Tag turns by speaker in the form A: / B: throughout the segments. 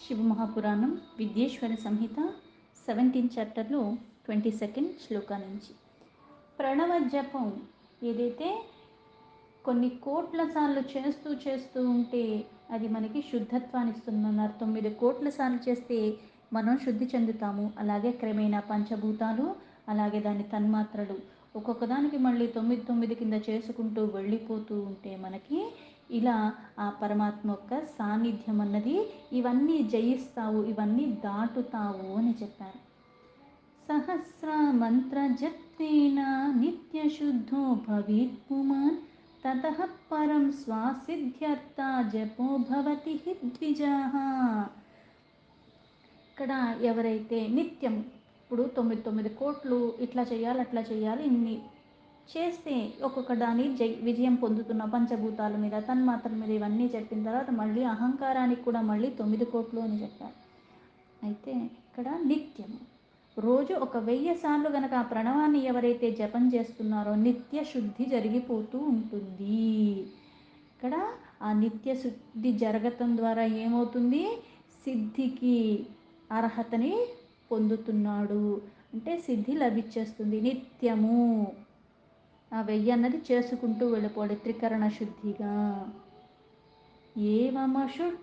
A: శివమహాపురాణం విద్యేశ్వర సంహిత 17 చాప్టర్లో 22nd శ్లోకా నుంచి ప్రణవ జపం ఏదైతే కొన్ని కోట్ల సార్లు చేస్తూ ఉంటే అది మనకి శుద్ధత్వాన్ని ఇస్తుందన్నారు. 9 కోట్ల సార్లు చేస్తే మనం శుద్ధి చెందుతాము. అలాగే క్రమేణా పంచభూతాలు, అలాగే దాని తన్మాత్రలు ఒక్కొక్క దానికి మళ్ళీ 9 కింద చేసుకుంటూ వెళ్ళిపోతూ ఉంటే మనకి ఇలా ఆ పరమాత్మ యొక్క సాన్నిధ్యం అన్నది ఇవన్నీ జయిస్తావు, ఇవన్నీ దాటుతావు అని చెప్పారు. సహస్ర మంత్ర జపేన నిత్య శుద్ధో భవేత్ పుమాన్ తతః పరం స్వాసిద్ధ్యర్థ జపో భవతి హి ద్విజాః. ఇక్కడ ఎవరైతే నిత్యం ఇప్పుడు 9 కోట్లు ఇట్లా చేయాలి అట్లా చేయాలి ఇన్ని చేస్తే ఒక్కొక్క దాని విజయం పొందుతున్న పంచభూతాల మీద, తన్మాత్రల మీద ఇవన్నీ చెప్పిన తర్వాత మళ్ళీ అహంకారానికి కూడా మళ్ళీ 9 కోట్లు అని చెప్పారు. అయితే ఇక్కడ నిత్యం రోజు 1000 సార్లు గనక ఆ ప్రణవాన్ని ఎవరైతే జపం చేస్తున్నారో నిత్య శుద్ధి జరిగిపోతూ ఉంటుంది. ఇక్కడ ఆ నిత్య శుద్ధి జరగటం ద్వారా ఏమవుతుంది? సిద్ధికి అర్హతని పొందుతున్నాడు, అంటే సిద్ధి లభించేస్తుంది. నిత్యము ఆ 1000 అన్నది చేసుకుంటూ వెళ్ళిపోవాలి త్రికరణ శుద్ధిగా. ఏవమషుట్టోత్తర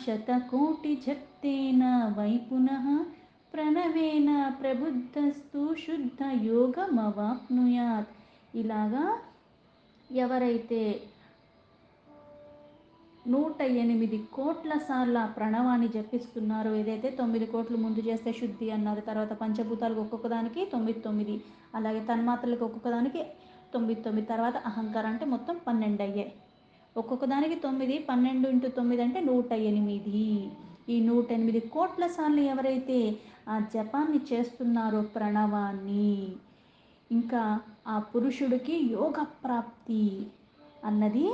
A: శతకోటి జప్తేన వై పునః ప్రణవేన ప్రబుద్ధస్తు శుద్ధ యోగమవాప్నుయాత్. ఇలాగా ఎవరైతే 108 కోట్ల సార్లు ఆ ప్రణవాన్ని జపిస్తున్నారు, ఏదైతే 9 కోట్లు ముందు చేస్తే శుద్ధి అన్నారు, తర్వాత పంచభూతాలకు ఒక్కొక్క దానికి 9, అలాగే తన్మాత్రలకు ఒక్కొక్క దానికి 9, తర్వాత అహంకారం అంటే మొత్తం 12 అయ్యాయి. ఒక్కొక్క దానికి 9, 12 × 9 అంటే 108. ఈ 108 కోట్ల సార్లు ఎవరైతే ఆ జపాన్ని చేస్తున్నారో ప్రణవాన్ని, ఇంకా ఆ పురుషుడికి యోగ ప్రాప్తి అన్నది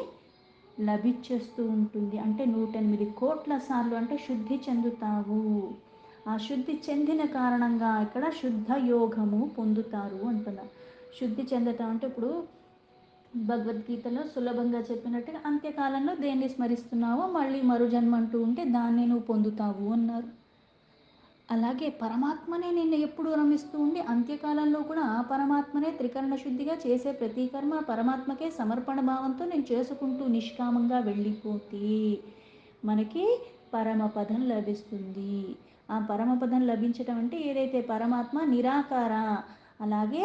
A: లభించేస్తూ ఉంటుంది. అంటే 108 కోట్ల సార్లు అంటే శుద్ధి చెందుతావు. ఆ శుద్ధి చెందిన కారణంగా ఇక్కడ శుద్ధ యోగము పొందుతారు అంటున్నారు. శుద్ధి చెందటం అంటే ఇప్పుడు భగవద్గీతలో సులభంగా చెప్పినట్టుగా అంత్యకాలంలో దేన్ని స్మరిస్తున్నావో మళ్ళీ మరు జన్మ అంటూ ఉంటే దాన్ని నువ్వు పొందుతావు అన్నారు. అలాగే పరమాత్మనే నిన్ను ఎప్పుడు రమిస్తూ ఉండి అంత్యకాలంలో కూడా ఆ పరమాత్మనే త్రికరణ శుద్ధిగా చేసే ప్రతి కర్మ పరమాత్మకే సమర్పణ భావంతో నేను చేసుకుంటూ నిష్కామంగా వెళ్ళిపోతే మనకి పరమపదం లభిస్తుంది. ఆ పరమపదం లభించటం అంటే ఏదైతే పరమాత్మ నిరాకార, అలాగే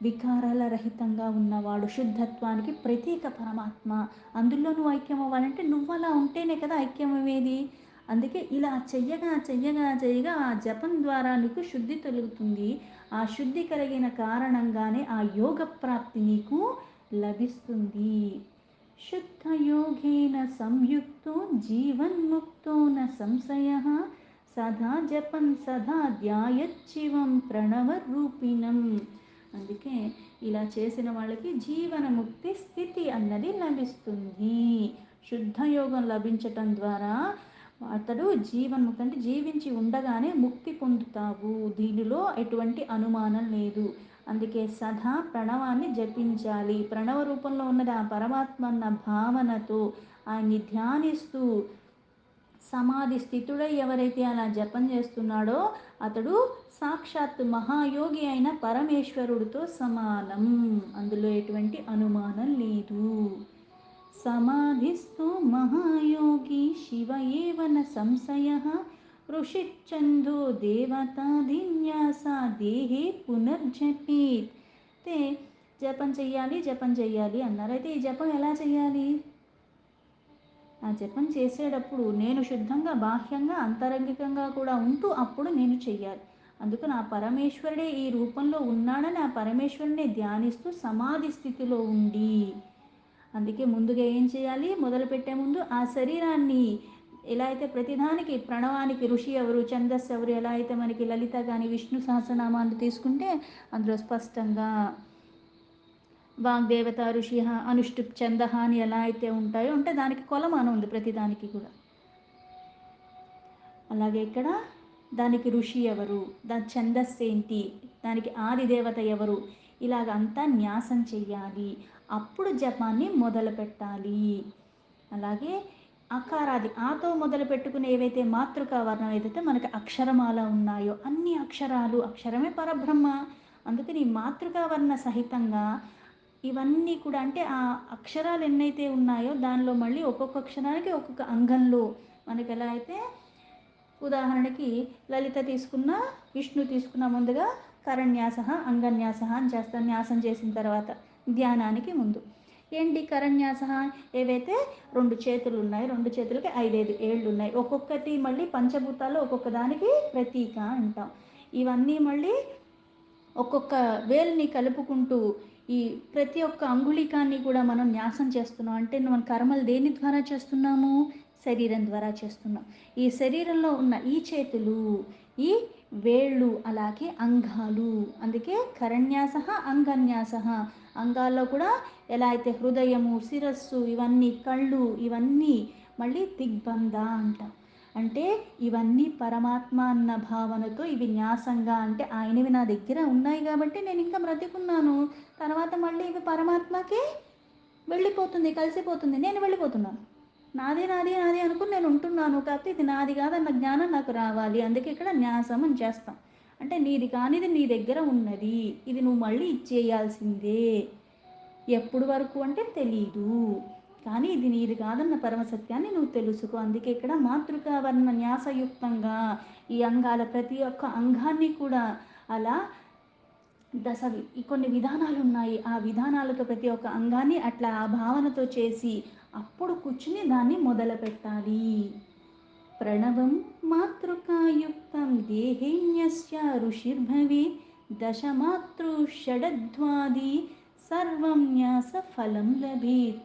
A: వికారాల రహితంగా ఉన్నవాడు, శుద్ధత్వానికి ప్రతీక పరమాత్మ. అందులో నువ్వు ఐక్యం అవ్వాలంటే నువ్వు అలా ఉంటేనే కదా ఐక్యం అయ్యేది. అందుకే ఇలా చెయ్యగా ఆ జపం ద్వారా నీకు శుద్ధి కలుగుతుంది. ఆ శుద్ధి కలిగిన కారణంగానే ఆ యోగ ప్రాప్తి నీకు లభిస్తుంది. శుద్ధ యోగేన సంయుక్తో జీవన్ముక్తో న సంశయః సదా జపం సదా ధ్యాయచ్చివం ప్రణవ రూపిణం. అందుకే ఇలా చేసిన వాళ్ళకి జీవనముక్తి స్థితి అన్నది లభిస్తుంది. శుద్ధ యోగం లభించటం ద్వారా అతడు జీవన్ముక్తి అంటే జీవించి ఉండగానే ముక్తి పొందుతావు. దీనిలో ఎటువంటి అనుమానం లేదు. అందుకే సదా ప్రణవాన్ని జపించాలి. ప్రణవ రూపంలో ఉన్నది ఆ పరమాత్మ అన్న భావనతో ఆయన్ని ధ్యానిస్తూ సమాధి స్థితుడై ఎవరైతే అలా జపం చేస్తున్నాడో అతడు సాక్షాత్ మహాయోగి అయిన పరమేశ్వరుడితో సమానం. అందులో ఎటువంటి అనుమానం లేదు. సమాధిస్థో మహాయోగి శివ ఏవ న సంశయః ఋషిచ్ఛందో దేవతాధిన్యాస దేహే పునర్జపేత్. అయితే జపం చెయ్యాలి అన్నారు. అయితే ఈ జపం ఎలా చెయ్యాలి? ఆ జపం చేసేటప్పుడు నేను శుద్ధంగా బాహ్యంగా అంతరంగికంగా కూడా ఉంటూ అప్పుడు నేను చెయ్యాలి. అందుకు నా పరమేశ్వరుడే ఈ రూపంలో ఉన్నాడని ఆ పరమేశ్వరునే ధ్యానిస్తూ సమాధి స్థితిలో ఉండి, అందుకే ముందుగా ఏం చేయాలి? మొదలుపెట్టే ముందు ఆ శరీరాన్ని ఎలా అయితే ప్రతిదానికి ప్రణవానికి ఋషి ఎవరు, ఛందస్సు ఎవరు, ఎలా అయితే మనకి లలిత కానీ విష్ణు సహస్రనామాలు తీసుకుంటే అందులో స్పష్టంగా వాగ్దేవత, ఋషి, అనుష్టుప్, ఛందః అని ఎలా అయితే ఉంటాయో అంటే దానికి కొలమానం ఉంది ప్రతిదానికి కూడా. అలాగే ఇక్కడ దానికి ఋషి ఎవరు, దాని ఛందస్సు ఏంటి, దానికి ఆది దేవత ఎవరు, ఇలాగంతా న్యాసం చెయ్యాలి. అప్పుడు జపాన్ని మొదలు పెట్టాలి. అలాగే అకారాది ఆతో మొదలు పెట్టుకుని ఏవైతే మాతృకా వర్ణం ఏదైతే మనకి అక్షరమాల ఉన్నాయో అన్ని అక్షరాలు అక్షరమే పరబ్రహ్మ. అందుకని ఈ మాతృకా వర్ణ సహితంగా ఇవన్నీ కూడా అంటే ఆ అక్షరాలు ఎన్నైతే ఉన్నాయో దానిలో మళ్ళీ ఒక్కొక్క అక్షరానికి ఒక్కొక్క అంగంలో మనకి ఎలా అయితే ఉదాహరణకి లలిత తీసుకున్న, విష్ణు తీసుకున్న, ముందుగా కరన్యాస అంగన్యాస అని చేస్తాను న్యాసం చేసిన తర్వాత ధ్యానానికి ముందు. ఏంటి కరన్యాస? ఏవైతే రెండు చేతులు ఉన్నాయి, రెండు చేతులకి 5 ఏళ్ళు ఉన్నాయి, ఒక్కొక్కటి మళ్ళీ పంచభూతాల్లో ఒక్కొక్క దానికి ప్రతీక అంటాం. ఇవన్నీ మళ్ళీ ఒక్కొక్క వేలుని కలుపుకుంటూ ఈ ప్రతి ఒక్క అంగుళికాన్ని కూడా మనం న్యాసం చేస్తున్నాం. అంటే మన కర్మలు దేని ద్వారా చేస్తున్నాము? శరీరం ద్వారా చేస్తున్నాం. ఈ శరీరంలో ఉన్న ఈ చేతులు, ఈ వేళ్ళు, అలాగే అంగాలు, అందుకే కరన్యాస అంగన్యాస. అంగాల్లో కూడా ఎలా అయితే హృదయము, శిరస్సు, ఇవన్నీ కళ్ళు, ఇవన్నీ మళ్ళీ దిగ్బంధ అంటాం. అంటే ఇవన్నీ పరమాత్మ అన్న భావనతో ఇవి న్యాసంగా, అంటే ఆయనవి నా దగ్గర ఉన్నాయి కాబట్టి నేను ఇంకా బ్రతికున్నాను. తర్వాత మళ్ళీ ఇవి పరమాత్మకి వెళ్ళిపోతుంది, కలిసిపోతుంది, నేను వెళ్ళిపోతున్నాను. నాది నాది నాది అనుకుని నేను ఉంటున్నాను, కాకపోతే ఇది నాది కాదన్న జ్ఞానం నాకు రావాలి. అందుకే ఇక్కడ న్యాసం అని చేస్తాం. అంటే నీది కానిది నీ దగ్గర ఉన్నది, ఇది నువ్వు మళ్ళీ ఇచ్చేయాల్సిందే. ఎప్పుడు వరకు అంటే తెలీదు, కానీ ఇది నీది కాదన్న పరమసత్యాన్ని నువ్వు తెలుసుకో. అందుకే ఇక్కడ మాతృకా వర్ణ న్యాసయుక్తంగా ఈ అంగాల ప్రతి ఒక్క అంగాన్ని కూడా అలా కొన్ని విధానాలు ఉన్నాయి, ఆ విధానాలతో ప్రతి ఒక్క అంగాన్ని అట్లా ఆ భావనతో చేసి అప్పుడు కూర్చుని దాన్ని మొదలు పెట్టాలి. ప్రణవం మాతృకాయుక్తం దేహేన్యస్య ఋషిర్భవే దశమాతృ షడద్వాది సర్వం న్యాస ఫలం లభేత్.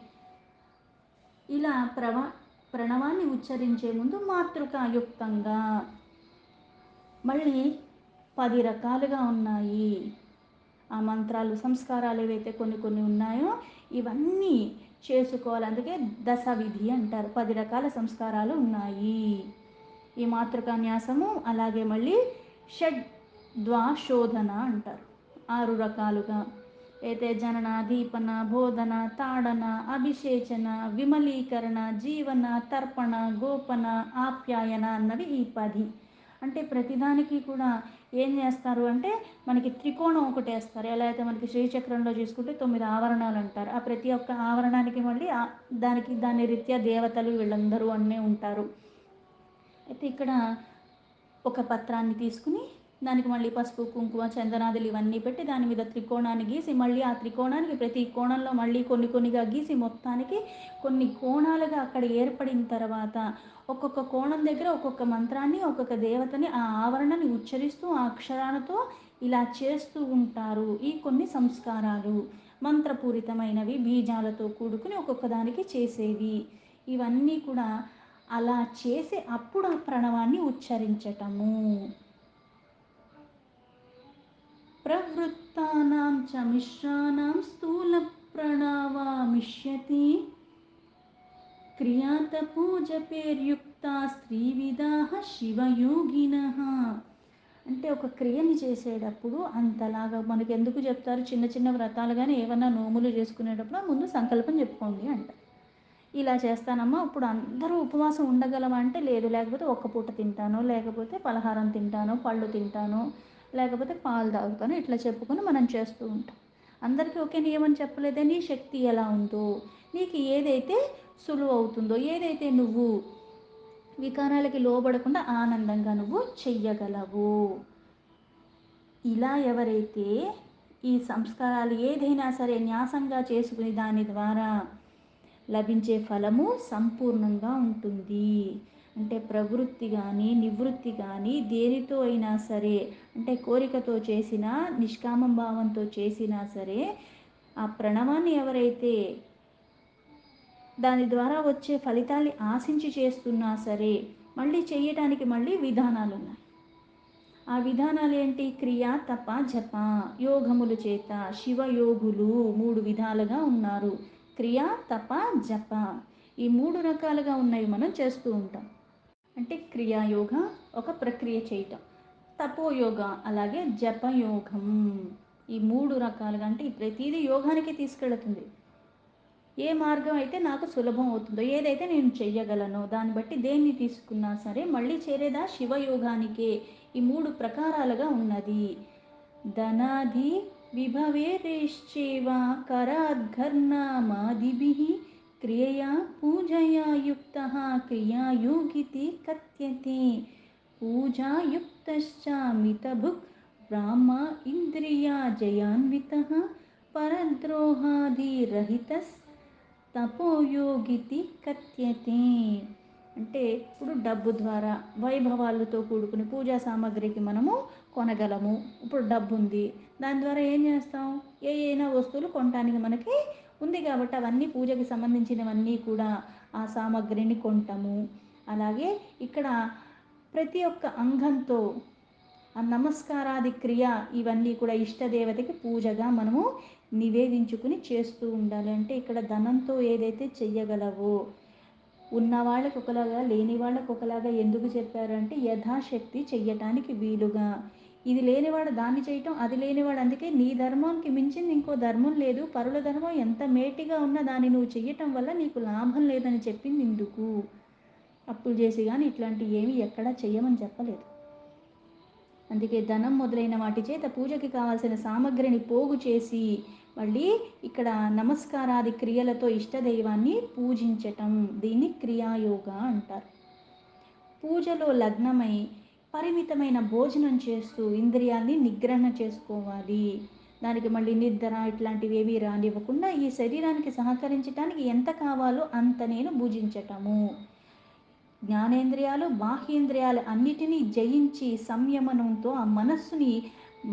A: ఇలా ప్రణవాన్ని ఉచ్చరించే ముందు మాతృకాయుక్తంగా మళ్ళీ 10 రకాలుగా ఉన్నాయి ఆ మంత్రాలు, సంస్కారాలు ఏవైతే కొన్ని కొన్ని ఉన్నాయో ఇవన్నీ చేసుకోవాలి. అందుకే దశవిధి అంటారు. 10 రకాల సంస్కారాలు ఉన్నాయి ఈ మాతృకాన్యాసము. అలాగే మళ్ళీ షడ్ద్వాశోధన అంటారు, 6 రకాలుగా. అయితే జనన, దీపన, బోధన, తాడన, అభిషేచన, విమలీకరణ, జీవన, తర్పణ, గోపన, ఆప్యాయన అన్నవి ఈ 10. అంటే ప్రతిదానికి కూడా ఏం చేస్తారు అంటే మనకి త్రికోణం ఒకటి వేస్తారు. ఎలా అయితే మనకి శ్రీచక్రంలో చూసుకుంటే 9 ఆవరణాలు అంటారు. ఆ ప్రతి ఒక్క ఆవరణానికి మళ్ళీ దాని రీత్యా దేవతలు వీళ్ళందరూ అన్నీ ఉంటారు. అయితే ఇక్కడ ఒక పత్రాన్ని తీసుకుని దానికి మళ్ళీ పసుపు, కుంకుమ, చందనాదులు ఇవన్నీ పెట్టి దాని మీద త్రికోణాన్ని గీసి మళ్ళీ ఆ త్రికోణానికి ప్రతి కోణంలో మళ్ళీ కొన్ని కొన్నిగా గీసి మొత్తానికి కొన్ని కోణాలుగా అక్కడ ఏర్పడిన తర్వాత ఒక్కొక్క కోణం దగ్గర ఒక్కొక్క మంత్రాన్ని, ఒక్కొక్క దేవతని ఆ ఆవరణని ఉచ్చరిస్తూ ఆ అక్షరాలతో ఇలా చేస్తూ ఉంటారు. ఈ కొన్ని సంస్కారాలు మంత్రపూరితమైనవి, బీజాలతో కూడుకుని ఒక్కొక్క దానికి చేసేవి. ఇవన్నీ కూడా అలా చేసి అప్పుడు ఆ ప్రణవాన్ని ఉచ్చరించటము. ప్రవృత్తానాం చ మిశ్రాణం స్థూల ప్రణవామిష్యతి క్రియాత పూజపేర్యుక్త స్త్రీవిదాహ శివయోగినః. అంటే ఒక క్రియని చేసేటప్పుడు అంతలాగా మనకి ఎందుకు చెప్తారు, చిన్న చిన్న వ్రతాలు కానీ ఏమన్నా నోములు చేసుకునేటప్పుడు ముందు సంకల్పం చెప్పుకోండి అంట. ఇలా చేస్తానమ్మా, ఇప్పుడు అందరూ ఉపవాసం ఉండగలమా అంటే లేదు, లేకపోతే ఒక్క పూట తింటాను, లేకపోతే పలహారం తింటాను, పళ్ళు తింటాను, లేకపోతే పాలు తాగుతాను, ఇట్లా చెప్పుకొని మనం చేస్తూ ఉంటాం. అందరికీ ఒకే నియమం చెప్పలేదే. నీ శక్తి ఎలా ఉందో, నీకు ఏదైతే సులువు అవుతుందో, ఏదైతే నువ్వు వికారాలకి లోబడకుండా ఆనందంగా నువ్వు చెయ్యగలవు. ఇలా ఎవరైతే ఈ సంస్కారాలు ఏదైనా సరే న్యాసంగా చేసుకుని దాని ద్వారా లభించే ఫలము సంపూర్ణంగా ఉంటుంది. అంటే ప్రవృత్తి కానీ నివృత్తి కానీ దేనితో అయినా సరే, అంటే కోరికతో చేసినా నిష్కామం భావంతో చేసినా సరే ఆ ప్రణవాన్ని ఎవరైతే దాని ద్వారా వచ్చే ఫలితాన్ని ఆశించి చేస్తున్నా సరే మళ్ళీ చేయటానికి మళ్ళీ విధానాలు ఉన్నాయి. ఆ విధానాలు ఏంటి? క్రియ, తప, జప, యోగముల చేత. శివయోగులు 3 విధాలుగా ఉన్నారు. క్రియ, తప, జప, ఈ 3 రకాలుగా ఉన్నవి మనం చేస్తూ ఉంటాం. అంటే క్రియాయోగ ఒక ప్రక్రియ చేయటం, తపోయోగ అలాగే జపయోగం, ఈ 3 రకాలుగా. అంటే ప్రతిదీ యోగానికి తీసుకెళ్తుంది. ఏ మార్గం అయితే నాకు సులభం అవుతుందో, ఏదైతే నేను చెయ్యగలనో దాన్ని బట్టి దేన్ని తీసుకున్నా సరే మళ్ళీ చేరేదా శివయోగానికే. ఈ 3 ప్రకారాలుగా ఉన్నది. ధనాది విభవేరేశ్చేవ कराद्घर्नामादिभिः क्रियया पूजया युक्तः क्रियायोगिति कथ्यते. पूजायुक्तश्चामितभुक् ब्राह्म इन्द्रिया जयान्वितः परद्रोहादिरहितस्तपोयोगिति कथ्यते. అంటే ఇప్పుడు డబ్బు ద్వారా వైభవాలతో కూడుకుని పూజా సామాగ్రికి మనము కొనగలము. ఇప్పుడు డబ్బు ఉంది, దాని ద్వారా ఏం చేస్తాం, అయినా వస్తువులు కొనడానికి మనకి ఉంది కాబట్టి అవన్నీ పూజకి సంబంధించినవన్నీ కూడా ఆ సామాగ్రిని కొంటాము. అలాగే ఇక్కడ ప్రతి ఒక్క అంగంతో ఆ నమస్కారాది క్రియ ఇవన్నీ కూడా ఇష్టదేవతకి పూజగా మనము నివేదించుకుని చేస్తూ ఉండాలి. అంటే ఇక్కడ ధనంతో ఏదైతే చెయ్యగలవో, ఉన్న వాళ్ళకి ఒకలాగా లేని వాళ్ళకి ఒకలాగా ఎందుకు చెప్పారంటే యథాశక్తి చెయ్యటానికి వీలుగా. ఇది లేనివాడు దాన్ని చేయటం, అది లేనివాడు అందుకే నీ ధర్మానికి మించింది ఇంకో ధర్మం లేదు, పరుల ధర్మం ఎంత మేటిగా ఉన్నా దాన్ని నువ్వు చెయ్యటం వల్ల నీకు లాభం లేదని చెప్పింది ఇందుకు. అప్పులు చేసి కానీ ఇట్లాంటివి ఏమి ఎక్కడా చెయ్యమని చెప్పలేదు. అందుకే ధనం మొదలైన వాటి చేత పూజకి కావాల్సిన సామగ్రిని పోగు చేసి మళ్ళీ ఇక్కడ నమస్కారాది క్రియలతో ఇష్టదైవాన్ని పూజించటం, దీన్ని క్రియాయోగ అంటారు. పూజలో లగ్నమై పరిమితమైన భోజనం చేస్తూ ఇంద్రియాన్ని నిగ్రహణ చేసుకోవాలి. దానికి మళ్ళీ నిద్ర ఇట్లాంటివి ఏవి రానివ్వకుండా ఈ శరీరానికి సహకరించడానికి ఎంత కావాలో అంత నేను భుజించటము. జ్ఞానేంద్రియాలు బాహ్యేంద్రియాలు అన్నిటినీ జయించి సంయమనంతో ఆ మనస్సుని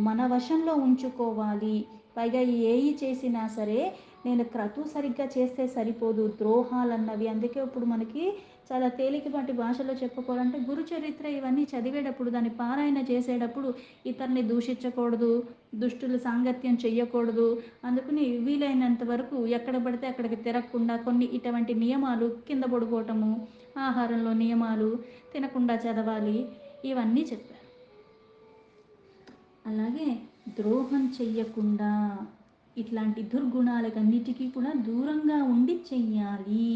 A: మన వశంలో ఉంచుకోవాలి. పైగా ఏవి చేసినా సరే నేను క్రతు సరిగ్గా చేస్తే సరిపోదు, ద్రోహాలన్నవి. అందుకే ఇప్పుడు మనకి చాలా తేలికపాటి భాషలో చెప్పుకోవాలంటే గురు చరిత్ర ఇవన్నీ చదివేటప్పుడు దాన్ని పారాయణ చేసేటప్పుడు ఇతరుని దూషించకూడదు, దుష్టుల సాంగత్యం చెయ్యకూడదు, అందుకని వీలైనంత వరకు ఎక్కడ పడితే అక్కడికి తిరగకుండా కొన్ని ఇటువంటి నియమాలు, కింద పడిపోవటము, ఆహారంలో నియమాలు, తినకుండా చదవాలి, ఇవన్నీ చెప్పారు. అలాగే ద్రోహం చెయ్యకుండా ఇట్లాంటి దుర్గుణాలకన్నిటికీ కూడా దూరంగా ఉండి చెయ్యాలి.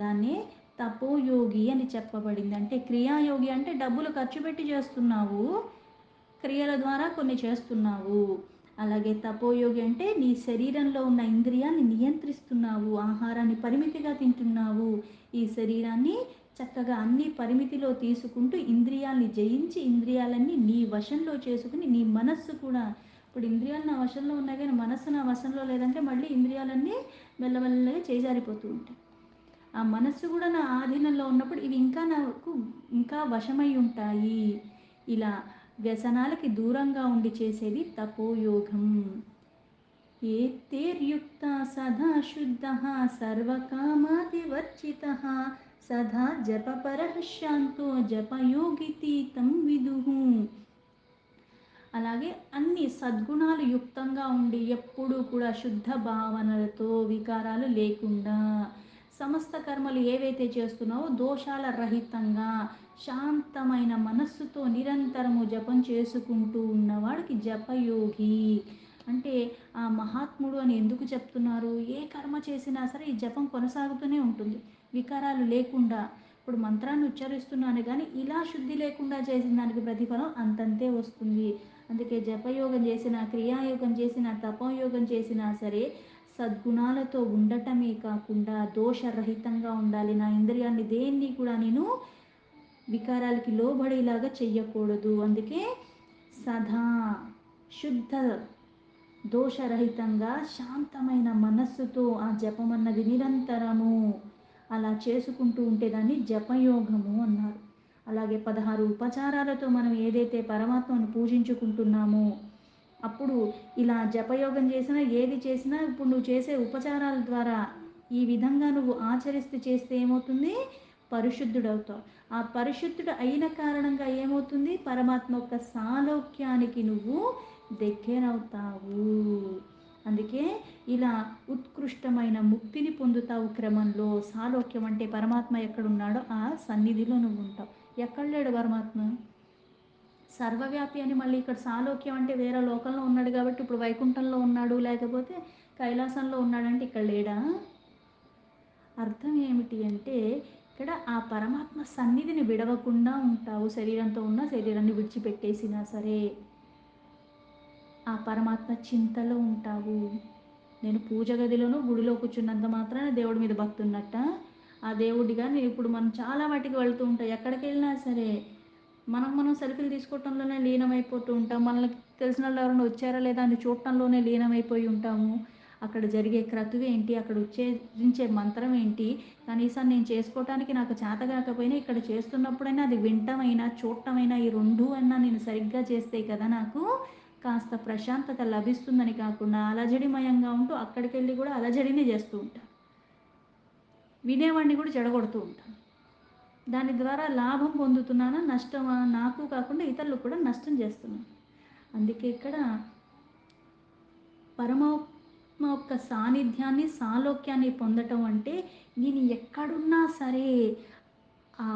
A: దాన్నే తపోయోగి అని చెప్పబడింది. అంటే క్రియాయోగి అంటే డబ్బులు ఖర్చు పెట్టి చేస్తున్నావు, క్రియల ద్వారా కొన్ని చేస్తున్నావు. అలాగే తపోయోగి అంటే నీ శరీరంలో ఉన్న ఇంద్రియాన్ని నియంత్రిస్తున్నావు, ఆహారాన్ని పరిమితిగా తింటున్నావు, ఈ శరీరాన్ని చక్కగా అన్ని పరిమితిలో తీసుకుంటూ ఇంద్రియాల్ని జయించి ఇంద్రియాలన్నీ నీ వశంలో చేసుకుని నీ మనస్సు కూడా, ఇప్పుడు ఇంద్రియాలు నా వశంలో ఉన్నాయి కానీ మనస్సు నా వశంలో లేదంటే మళ్ళీ ఇంద్రియాలన్నీ మెల్లమెల్లగా చేజారిపోతూ ఉంటాయి. ఆ మనస్సు కూడా నా ఆధీనంలో ఉన్నప్పుడు ఇవి ఇంకా నాకు ఇంకా వశమై ఉంటాయి. ఇలా వ్యసనాలకి దూరంగా ఉండి చేసేది తపోయోగం. ఏతేర్యుక్త సదా శుద్ధ సర్వకామాదివర్జితః సదా జపపరః శాంతో జపయోగితి తం విదుః. అలాగే అన్ని సద్గుణాలు యుక్తంగా ఉండి ఎప్పుడూ కూడా శుద్ధ భావనలతో వికారాలు లేకుండా సమస్త కర్మలు ఏవైతే చేస్తున్నావో దోషాల రహితంగా శాంతమైన మనస్సుతో నిరంతరము జపం చేసుకుంటూ ఉన్నవాడికి జపయోగి అంటే ఆ మహాత్ముడు అని ఎందుకు చెప్తున్నారు. ఏ కర్మ చేసినా సరే ఈ జపం కొనసాగుతూనే ఉంటుంది, వికారాలు లేకుండా. ఇప్పుడు మంత్రాన్ని ఉచ్చరిస్తున్నాను కానీ ఇలా శుద్ధి లేకుండా చేసిన దానికి ప్రతిఫలం అంతంతే వస్తుంది. అందుకే జపయోగం చేసిన, క్రియాయోగం చేసిన, తపోయోగం చేసినా సరే సద్గుణాలతో ఉండటమే కాకుండా దోషరహితంగా ఉండాలి. నా ఇంద్రియాన్ని దేన్ని కూడా నేను వికారాలకి లోబడేలాగా చెయ్యకూడదు. అందుకే సదా శుద్ధ దోషరహితంగా శాంతమైన మనస్సుతో ఆ జపం అన్నది నిరంతరము అలా చేసుకుంటూ ఉంటే దాన్ని జపయోగము అన్నారు. అలాగే 16 ఉపచారాలతో మనం ఏదైతే పరమాత్మను పూజించుకుంటున్నామో అప్పుడు ఇలా జపయోగం చేసినా ఏది చేసినా ఇప్పుడు నువ్వు చేసే ఉపచారాల ద్వారా ఈ విధంగా నువ్వు ఆచరిస్తూ చేస్తే ఏమవుతుంది, పరిశుద్ధుడవుతావు. ఆ పరిశుద్ధుడు అయిన కారణంగా ఏమవుతుంది, పరమాత్మ యొక్క సాలోక్యానికి నువ్వు దగ్గరవుతావు. అందుకే ఇలా ఉత్కృష్టమైన ముక్తిని పొందుతావు. క్రమంలో సాలోక్యం అంటే పరమాత్మ ఎక్కడున్నాడో ఆ సన్నిధిలో నువ్వు ఉంటావు. ఎక్కడ లేడు పరమాత్మ, సర్వవ్యాపి అని. మళ్ళీ ఇక్కడ సాలోక్యం అంటే వేరే లోకంలో ఉన్నాడు కాబట్టి ఇప్పుడు వైకుంఠంలో ఉన్నాడు, లేకపోతే కైలాసంలో ఉన్నాడంటే ఇక్కడ లేడా. అర్థం ఏమిటి అంటే ఇక్కడ ఆ పరమాత్మ సన్నిధిని విడవకుండా ఉంటావు. శరీరంతో ఉన్న శరీరాన్ని విడిచిపెట్టేసినా సరే ఆ పరమాత్మ చింతలో ఉంటావు. నేను పూజ గదిలోనూ గుడిలో కూర్చున్నంత మాత్రాన దేవుడి మీద భక్తి ఉన్నట్ట? ఆ దేవుడిగా నేను ఇప్పుడు మనం చాలా వాటికి వెళ్తూ ఉంటాం. ఎక్కడికి వెళ్ళినా సరే మనం సెల్ఫీలు తీసుకోవటంలోనే లీనమైపోతూ ఉంటాం. మనకి తెలిసిన వాళ్ళు ఎవరైనా వచ్చారా లేదా అని చూడటంలోనే లీనమైపోయి ఉంటాము. అక్కడ జరిగే క్రతువేంటి, అక్కడ ఉచ్ఛరించే మంత్రం ఏంటి, కనీసం నేను చేసుకోవటానికి నాకు చేత కాకపోయినా ఇక్కడ చేస్తున్నప్పుడైనా అది వినటమైనా చూడటమైనా ఈ రెండు అన్నా నేను సరిగ్గా చేస్తే కదా నాకు కాస్త ప్రశాంతత లభిస్తుందని కాకుండా అలజడిమయంగా ఉంటూ అక్కడికి వెళ్ళి కూడా అలజడినే చేస్తూ ఉంటాను. వినేవాడిని కూడా చెడగొడుతూ ఉంటాను. దాని ద్వారా లాభం పొందుతున్నానా నష్టమా, నాకు కాకుండా ఇతరులకు కూడా నష్టం చేస్తున్నాను. అందుకే ఇక్కడ పరమాత్మ యొక్క సాన్నిధ్యాన్ని సాలోక్యాన్ని పొందటం అంటే నేను ఎక్కడున్నా సరే ఆ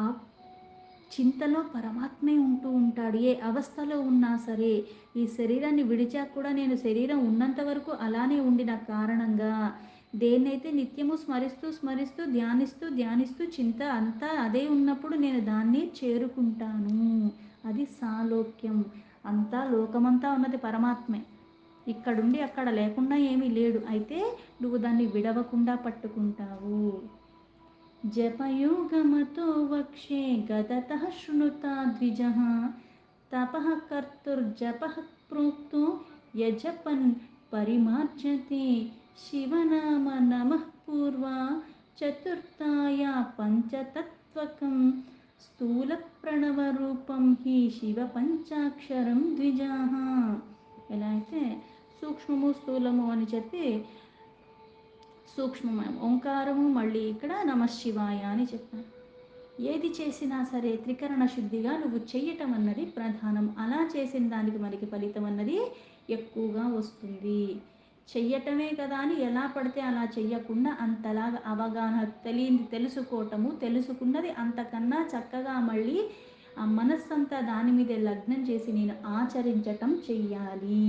A: చింతలో పరమాత్మే ఉంటూ ఉంటాడు. ఏ అవస్థలో ఉన్నా సరే ఈ శరీరాన్ని విడిచాక కూడా నేను శరీరం ఉన్నంత వరకు అలానే ఉండిన కారణంగా దేన్నైతే నిత్యము స్మరిస్తూ స్మరిస్తూ ధ్యానిస్తూ ధ్యానిస్తూ చింత అంతా అదే ఉన్నప్పుడు నేను దాన్ని చేరుకుంటాను. అది సాలోక్యం. అంతా లోకమంతా ఉన్నది పరమాత్మే. ఇక్కడుండి అక్కడ లేకుండా ఏమీ లేడు. అయితే నువ్వు దాన్ని విడవకుండా పట్టుకుంటావు. జపయోగమతో వక్షే గదతః శృణుతా ద్విజః తపః కర్తుర్జపః ప్రోక్తో యజపన్ పరిమార్జతే శివనామ నమః పూర్వా చతుర్థాయా పంచతత్వకం స్థూల ప్రణవరూపం హి శివ పంచాక్షరం ద్విజాః. ఎలా అయితే సూక్ష్మము స్థూలము అని చెప్పి సూక్ష్మమయం ఓంకారము, మళ్ళీ ఇక్కడ నమశివాయ అని చెప్పాను. ఏది చేసినా సరే త్రికరణ శుద్ధిగా నువ్వు చెయ్యటం అన్నది ప్రధానం. అలా చేసిన దానికి మనకి ఫలితం అన్నది ఎక్కువగా వస్తుంది. చెయ్యటమే కదా అని ఎలా పడితే అలా చెయ్యకుండా అంతలాగా అవగాహన తెలియంది తెలుసుకోవటము, తెలుసుకున్నది అంతకన్నా చక్కగా మళ్ళీ ఆ మనస్సంతా దాని మీదే లగ్నం చేసి నేను ఆచరించటం చెయ్యాలి.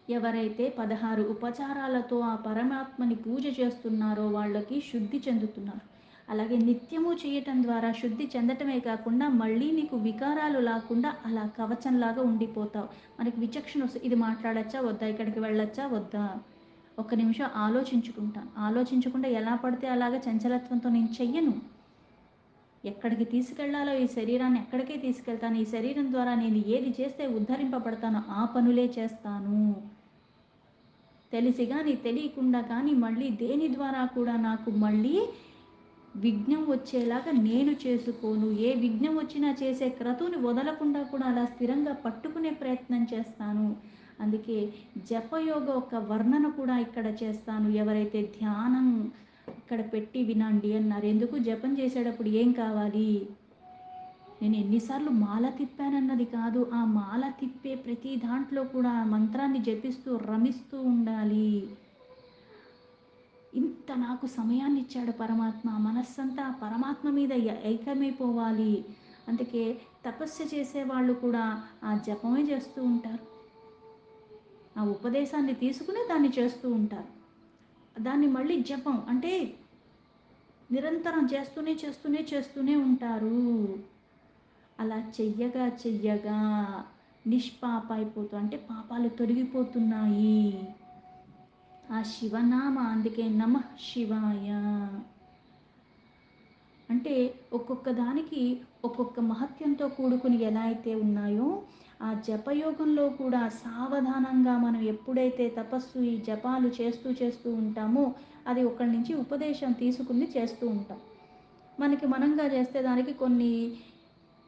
A: ఎవరైతే 16 ఉపచారాలతో ఆ పరమాత్మని పూజ చేస్తున్నారో వాళ్ళకి శుద్ధి చెందుతున్నారు. అలాగే నిత్యము చేయటం ద్వారా శుద్ధి చెందటమే కాకుండా మళ్ళీ నీకు వికారాలు లేకుండా అలా కవచంలాగా ఉండిపోతావు. మనకి విచక్షణ వస్తుంది. ఇది మాట్లాడచ్చా వద్దా, ఇక్కడికి వెళ్ళొచ్చా వద్దా, ఒక్క నిమిషం ఆలోచించుకుంటాను. ఆలోచించకుండా ఎలా పడితే అలాగా చంచలత్వంతో నేను చెయ్యను. ఎక్కడికి తీసుకెళ్లాలో ఈ శరీరాన్ని ఎక్కడికే తీసుకెళ్తాను. ఈ శరీరం ద్వారా నేను ఏది చేస్తే ఉద్ధరింపబడతానో ఆ పనులే చేస్తాను. తెలిసి కానీ తెలియకుండా కానీ మళ్ళీ దేని ద్వారా కూడా నాకు మళ్ళీ విఘ్నం వచ్చేలాగా నేను చేసుకోను. ఏ విఘ్నం వచ్చినా చేసే క్రతువుని వదలకుండా కూడా అలా స్థిరంగా పట్టుకునే ప్రయత్నం చేస్తాను. అందుకే జపయోగ ఒక వర్ణన కూడా ఇక్కడ చేస్తాను. ఎవరైతే ధ్యానం ఇక్కడ పెట్టి వినండి అన్నారు. ఎందుకు జపం చేసేటప్పుడు ఏం కావాలి, నేను ఎన్నిసార్లు మాల తిప్పానన్నది కాదు, ఆ మాల తిప్పే ప్రతి దాంట్లో కూడా మంత్రాన్ని జపిస్తూ రమిస్తూ ఉండాలి. ఇంత నాకు సమయాన్ని ఇచ్చాడు పరమాత్మ, మనస్సంతా పరమాత్మ మీద ఏకమైపోవాలి. అందుకే తపస్సు చేసేవాళ్ళు కూడా ఆ జపమే చేస్తూ ఉంటారు. ఆ ఉపదేశాన్ని తీసుకుని దాన్ని చేస్తూ ఉంటారు. దాన్ని మళ్ళీ జపం అంటే నిరంతరం చేస్తూనే చేస్తూనే చేస్తూనే ఉంటారు. అలా చెయ్యగా చెయ్యగా నిష్పాప అయిపోతూ అంటే పాపాలు తొలగిపోతున్నాయి. ఆ శివనామ అందుకే నమః శివాయ అంటే ఒక్కొక్క దానికి ఒక్కొక్క మహత్యంతో కూడుకుని ఎలా అయితే ఉన్నాయో ఆ జపయోగంలో కూడా సావధానంగా మనం ఎప్పుడైతే తపస్సు ఈ జపాలు చేస్తూ చేస్తూ ఉంటామో అది ఒకరి నుంచి ఉపదేశం తీసుకుని చేస్తూ ఉంటాం. మనకి మనంగా చేస్తే దానికి కొన్ని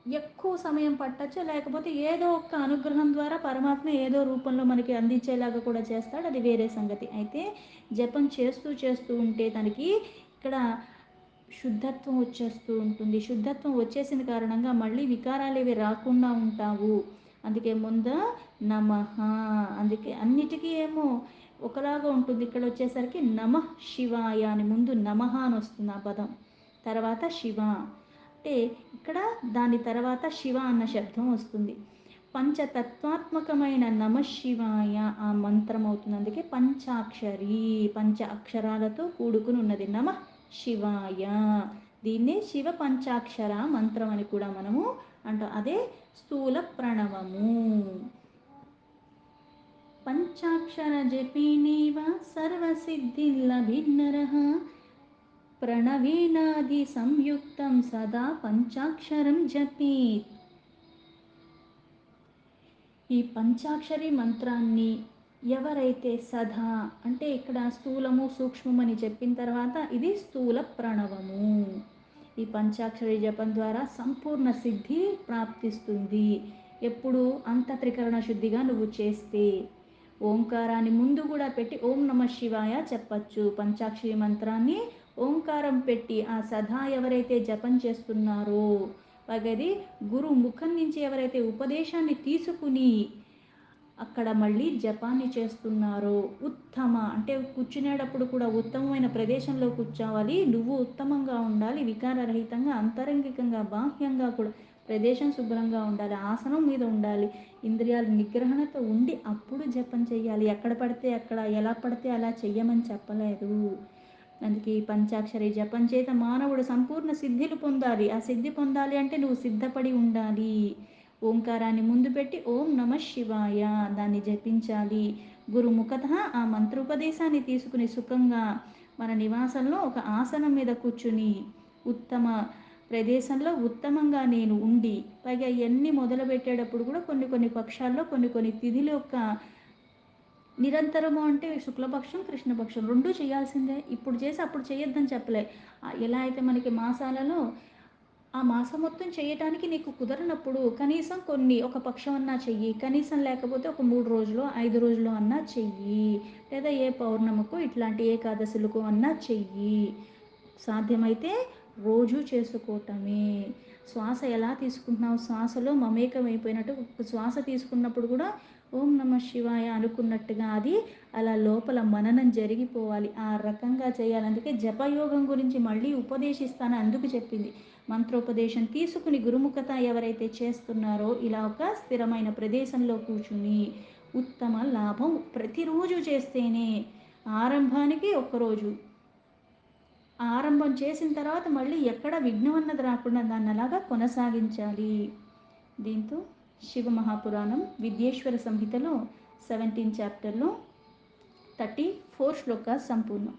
A: ఎక్కువ సమయం పట్టచ్చు, లేకపోతే ఏదో ఒక అనుగ్రహం ద్వారా పరమాత్మ ఏదో రూపంలో మనకి అందించేలాగా కూడా చేస్తాడు, అది వేరే సంగతి. అయితే జపం చేస్తూ చేస్తూ ఉంటే దానికి ఇక్కడ శుద్ధత్వం వచ్చేస్తూ ఉంటుంది. శుద్ధత్వం వచ్చేసిన కారణంగా మళ్ళీ వికారాలు ఇవి రాకుండా ఉంటావు. అందుకే ముందు నమః, అందుకే అన్నిటికీ ఏమో ఒకలాగా ఉంటుంది. ఇక్కడ వచ్చేసరికి నమః శివాయ అని ముందు నమః అని వస్తుంది ఆ పదం, తర్వాత శివ అంటే ఇక్కడ దాని తర్వాత శివ అన్న శబ్దం వస్తుంది. పంచతత్వాత్మకమైన నమశివాయ ఆ మంత్రం అవుతుంది. అందుకే పంచాక్షరి, పంచ అక్షరాలతో కూడుకుని ఉన్నది నమ శివాయ. దీన్నే శివ పంచాక్షర మంత్రం అని కూడా మనము అంటాం. అదే స్థూల ప్రణవము. పంచాక్షర జపినీవ సర్వసిద్ధిర్లభిన్నరః ప్రణవేనాది సంయుక్తం సదా పంచాక్షరం జపేత్. ఈ పంచాక్షరి మంత్రాన్ని ఎవరైతే సదా అంటే ఇక్కడ స్థూలము సూక్ష్మం అని చెప్పిన తర్వాత ఇది స్థూల ప్రణవము. ఈ పంచాక్షరి జపం ద్వారా సంపూర్ణ సిద్ధి ప్రాప్తిస్తుంది. ఎప్పుడు అంత త్రికరణ శుద్ధిగా నువ్వు చేస్తే. ఓంకారాన్ని ముందు కూడా పెట్టి ఓం నమ శివాయ చెప్పచ్చు. పంచాక్షరి మంత్రాన్ని ఓంకారం పెట్టి ఆ సదా ఎవరైతే జపం చేస్తున్నారో అది గురు ముఖం నుంచి ఎవరైతే ఉపదేశాన్ని తీసుకుని అక్కడ మళ్ళీ జపాన్ని చేస్తున్నారో ఉత్తమ అంటే కూర్చునేటప్పుడు కూడా ఉత్తమమైన ప్రదేశంలో కూర్చోవాలి. నువ్వు ఉత్తమంగా ఉండాలి, వికారరహితంగా, అంతరంగికంగా, బాహ్యంగా కూడా ప్రదేశం శుభ్రంగా ఉండాలి, ఆసనం మీద ఉండాలి, ఇంద్రియాల నిగ్రహణతో ఉండి అప్పుడు జపం చేయాలి. ఎక్కడ పడితే అక్కడ ఎలా పడితే అలా చెయ్యమని చెప్పలేదు. అందుకే ఈ పంచాక్షరి జపం చేత మానవుడు సంపూర్ణ సిద్ధిలు పొందాలి. ఆ సిద్ధి పొందాలి అంటే నువ్వు సిద్ధపడి ఉండాలి. ఓంకారాన్ని ముందు పెట్టి ఓం నమ శివాయ దాన్ని జపించాలి. గురుముఖత ఆ మంత్రోపదేశాన్ని తీసుకుని సుఖంగా మన నివాసంలో ఒక ఆసనం మీద కూర్చుని ఉత్తమ ప్రదేశంలో ఉత్తమంగా నేను ఉండి పైగా ఇవన్నీ మొదలు పెట్టేటప్పుడు కూడా కొన్ని కొన్ని పక్షాల్లో కొన్ని తిథుల యొక్క నిరంతరము అంటే శుక్లపక్షం కృష్ణపక్షం రెండూ చేయాల్సిందే. ఇప్పుడు చేసి అప్పుడు చేయొద్దని చెప్పలే. ఎలా అయితే మనకి మాసాలలో ఆ మాసం మొత్తం చేయటానికి నీకు కుదరనప్పుడు కనీసం కొన్ని ఒక పక్షం అన్నా చెయ్యి, కనీసం లేకపోతే ఒక 3 రోజులు 5 రోజులు అన్నా చెయ్యి, లేదా ఏ పౌర్ణమికో ఇట్లాంటి ఏకాదశులకు అన్నా చెయ్యి. సాధ్యమైతే రోజు చేసుకోవటమే. శ్వాస ఎలా తీసుకుంటున్నావు, శ్వాసలో మమేకమైపోయినట్టు శ్వాస తీసుకున్నప్పుడు కూడా ఓం నమ శివాయ అనుకున్నట్టుగా అది అలా లోపల మననం జరిగిపోవాలి. ఆ రకంగా చేయాలి. అందుకే జపయోగం గురించి మళ్ళీ ఉపదేశిస్తాను అందుకు చెప్పింది. మంత్రోపదేశం తీసుకుని గురుముఖత ఎవరైతే చేస్తున్నారో ఇలా ఒక స్థిరమైన ప్రదేశంలో కూర్చుని ఉత్తమ లాభం ప్రతిరోజు చేస్తేనే. ఆరంభానికి ఒక్కరోజు, ఆరంభం చేసిన తర్వాత మళ్ళీ ఎక్కడ విఘ్నం అన్నది రాకుండా దాన్ని అలాగా కొనసాగించాలి. దీంతో శివ మహాపురాణం విద్యేశ్వర సంహితలో 17 చాప్టర్లో 34 శ్లోకాలు సంపూర్ణం.